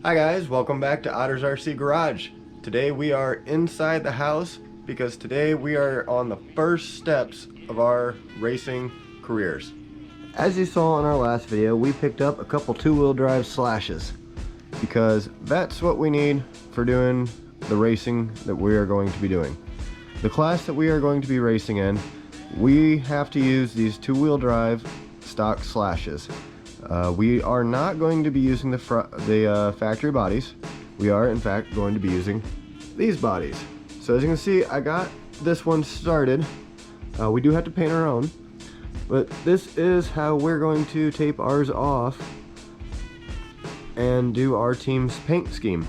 Hi guys, welcome back to Otter's RC Garage. Today we are inside the house because today we are on the first steps of our racing careers. As you saw in our last video, we picked up a couple two-wheel drive Slashes because that's what we need for doing the racing that we are going to be doing. The class that we are going to be racing in, we have to use these two-wheel drive stock Slashes. We are not going to be using the factory bodies. We are in fact going to be using these bodies. So as you can see, I got this one started. We do have to paint our own, but this is how we're going to tape ours off and do our team's paint scheme.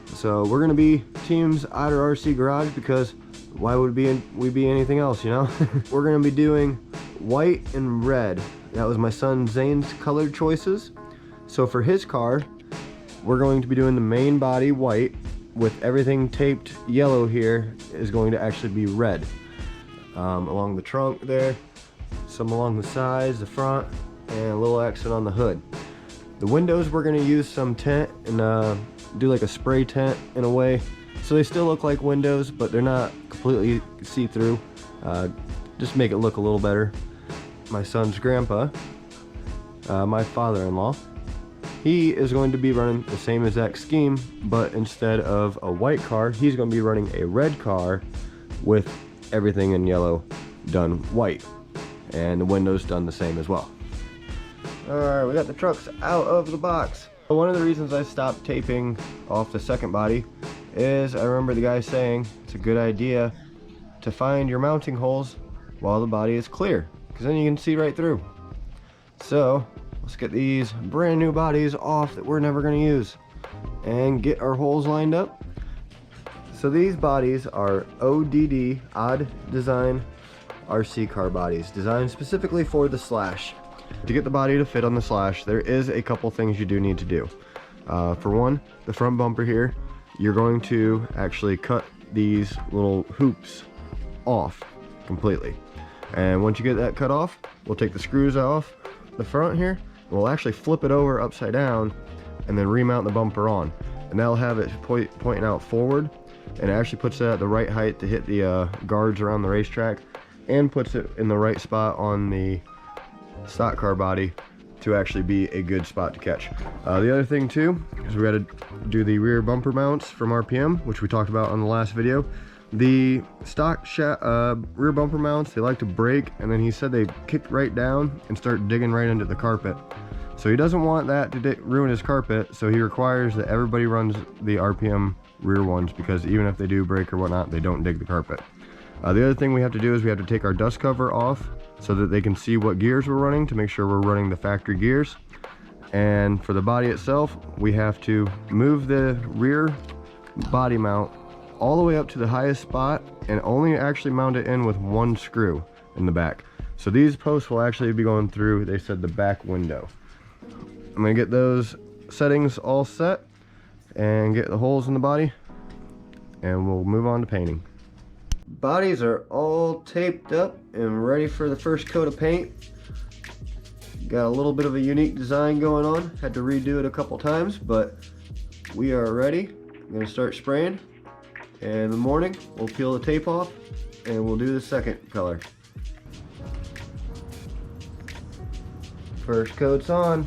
So we're going to be teams Otter RC Garage because why would we be anything else, you know? We're going to be doing white and red. That was my son Zane's color choices. So for his car, we're going to be doing the main body white with everything taped yellow. Here is going to actually be red. Along the trunk there, some along the sides, the front, and a little accent on the hood. The windows, we're going to use some tint and do like a spray tint in a way. So they still look like windows, but they're not completely see-through. Just make it look a little better. My son's grandpa, my father-in-law, he is going to be running the same exact scheme, but instead of a white car, he's going to be running a red car with everything in yellow done white, and the windows done the same as well. Alright, we got the trucks out of the box. One of the reasons I stopped taping off the second body is I remember the guy saying it's a good idea to find your mounting holes while the body is clear, because then you can see right through. So let's get these brand new bodies off that we're never going to use and get our holes lined up. So these bodies are ODD, odd design RC car bodies, designed specifically for the Slash. To get the body to fit on the Slash, there is a couple things you do need to do. For one, the front bumper here, you're going to actually cut these little hoops off completely. And once you get that cut off, we'll take the screws off the front here. We'll actually flip it over upside down and then remount the bumper on. And that'll have it pointing out forward, and it actually puts it at the right height to hit the guards around the racetrack, and puts it in the right spot on the stock car body to actually be a good spot to catch. The other thing too is we got to do the rear bumper mounts from RPM, which we talked about on the last video. The stock rear bumper mounts, they like to break, and then he said they kick right down and start digging right into the carpet. So he doesn't want that to ruin his carpet, so he requires that everybody runs the RPM rear ones, because even if they do break or whatnot, they don't dig the carpet. The other thing we have to do is we have to take our dust cover off so that they can see what gears we're running, to make sure we're running the factory gears. And for the body itself, we have to move the rear body mount all the way up to the highest spot and only actually mount it in with one screw in the back. So these posts will actually be going through, they said, the back window. I'm gonna get those settings all set and get the holes in the body, and we'll move on to painting. Bodies are all taped up and ready for the first coat of paint. Got a little bit of a unique design going on. Had to redo it a couple times, but we are ready. I'm gonna start spraying. And in the morning, we'll peel the tape off and we'll do the second color. First coat's on.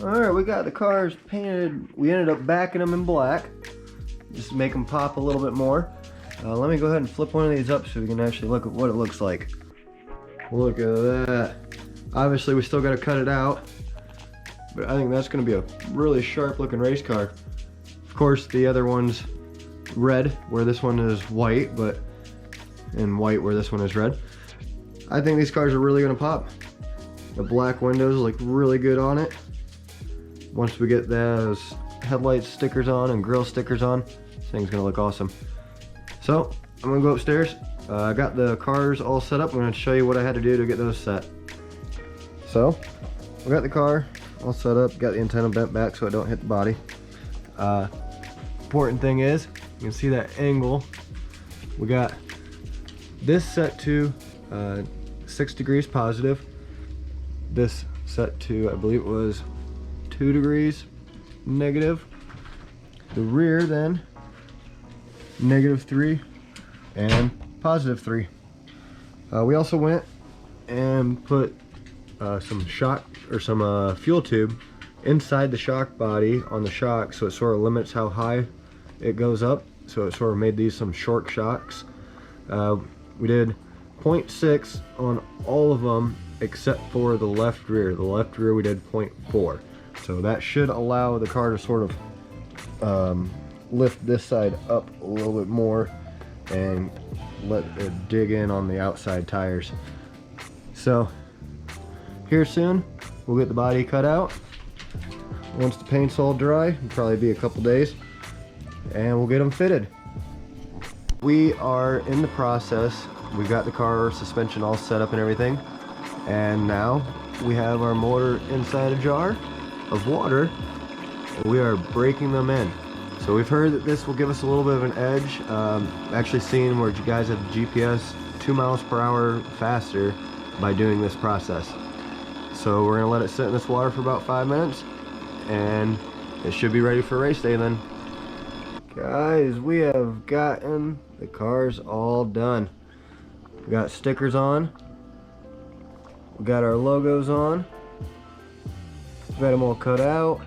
Alright, we got the cars painted. We ended up backing them in black, just to make them pop a little bit more. Let me go ahead and flip one of these up so we can actually look at what it looks like. Look at that. Obviously, we still got to cut it out, but I think that's going to be a really sharp looking race car. Of course, the other one's red where this one is white, and white where this one is red. I think these cars are really going to pop. The black windows look really good on it. Once we get those headlight stickers on and grill stickers on, this thing's going to look awesome. So I'm going to go upstairs. I got the cars all set up. I'm going to show you what I had to do to get those set. So we got the car all set up, got the antenna bent back so it don't hit the body. Important thing is, you can see that angle. We got this set to 6 degrees positive. This set to, I believe it was 2 degrees negative. The rear then -3 and +3. We also went and put some shock or some fuel tube inside the shock body on the shock, so it sort of limits how high it goes up. So it sort of made these some short shocks. We did 0.6 on all of them except for the left rear. The left rear we did 0.4. So that should allow the car to sort of lift this side up a little bit more and let it dig in on the outside tires. So here soon we'll get the body cut out. Once the paint's all dry, it'll probably be a couple days, and we'll get them fitted. We are in the process. We got the car suspension all set up and everything, and now we have our motor inside a jar of water, and we are breaking them in. So we've heard that this will give us a little bit of an edge. Actually seen where you guys have the GPS 2 miles per hour faster by doing this process. So we're gonna let it sit in this water for about 5 minutes, and it should be ready for race day then. Guys, we have gotten the cars all done. We got stickers on, we got our logos on, we got them all cut out.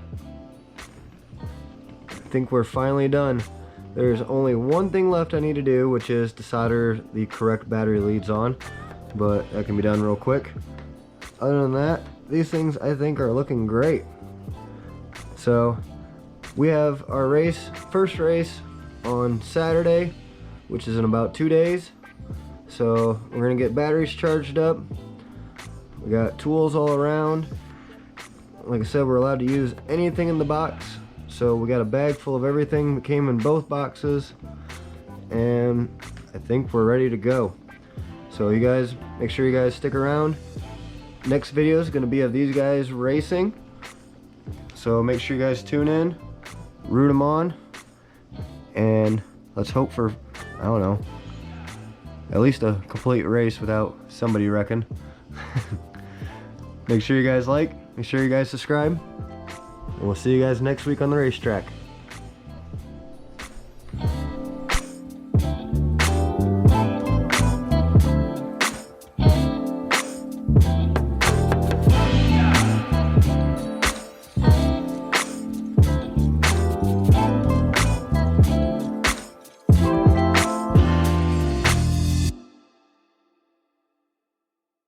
I think we're finally done. There's only one thing left I need to do, which is to solder the correct battery leads on, but that can be done real quick. Other than that, these things I think are looking great. So we have our first race on Saturday, which is in about 2 days. So we're gonna get batteries charged up. We got tools all around. Like I said, we're allowed to use anything in the box. So we got a bag full of everything that came in both boxes, and I think we're ready to go. So you guys, make sure you guys stick around. Next video is gonna be of these guys racing. So make sure you guys tune in, root them on, and let's hope for, I don't know, at least a complete race without somebody wrecking. Make sure you guys like, make sure you guys subscribe, and we'll see you guys next week on the racetrack.